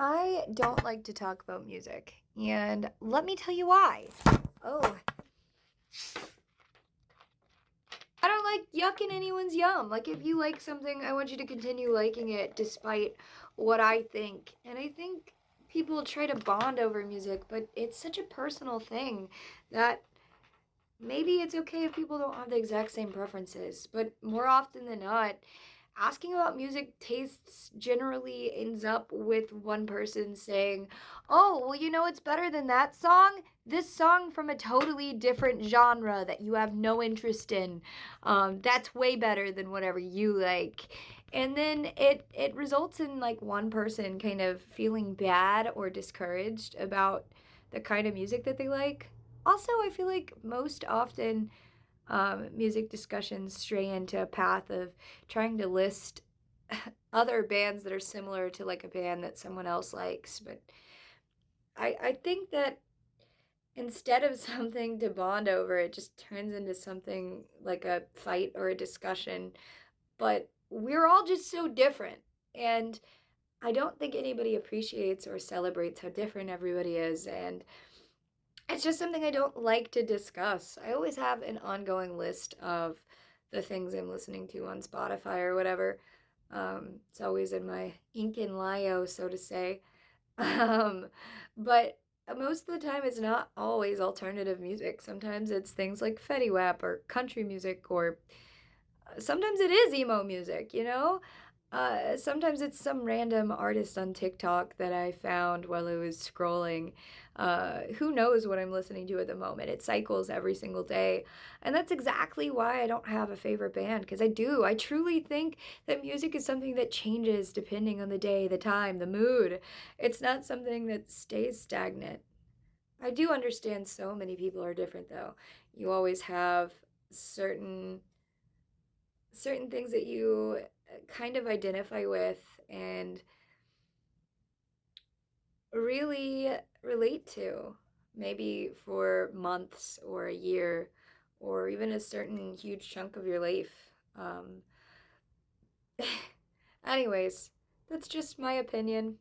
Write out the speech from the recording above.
I don't like to talk about music, and let me tell you why. Oh, I don't like yucking anyone's yum. Like, if you like something, I want you to continue liking it despite what I think. And I think people try to bond over music, but it's such a personal thing that maybe it's okay if people don't have the exact same preferences, but more often than not, asking about music tastes generally ends up with one person saying, "Oh, well, it's better than that song? This song from a totally different genre that you have no interest in. That's way better than whatever you like." And then it results in like one person kind of feeling bad or discouraged about the kind of music that they like. Also, I feel like most often music discussions stray into a path of trying to list other bands that are similar to like a band that someone else likes. But I think that instead of something to bond over, it just turns into something like a fight or a discussion. But we're all just so different. And I don't think anybody appreciates or celebrates how different everybody is. And it's just something I don't like to discuss. I always have an ongoing list of the things I'm listening to on Spotify or whatever. It's always in my ink and lio, so to say. Um, but most of the time, it's not always alternative music. Sometimes it's things like Fetty Wap or country music, or sometimes it is emo music, you know? Sometimes it's some random artist on TikTok that I found while I was scrolling. Who knows what I'm listening to at the moment? It cycles every single day. And that's exactly why I don't have a favorite band, because I do. I truly think that music is something that changes depending on the day, the time, the mood. It's not something that stays stagnant. I do understand so many people are different, though. You always have certain things that you kind of identify with and really relate to, maybe for months or a year or even a certain huge chunk of your life. Anyways, that's just my opinion.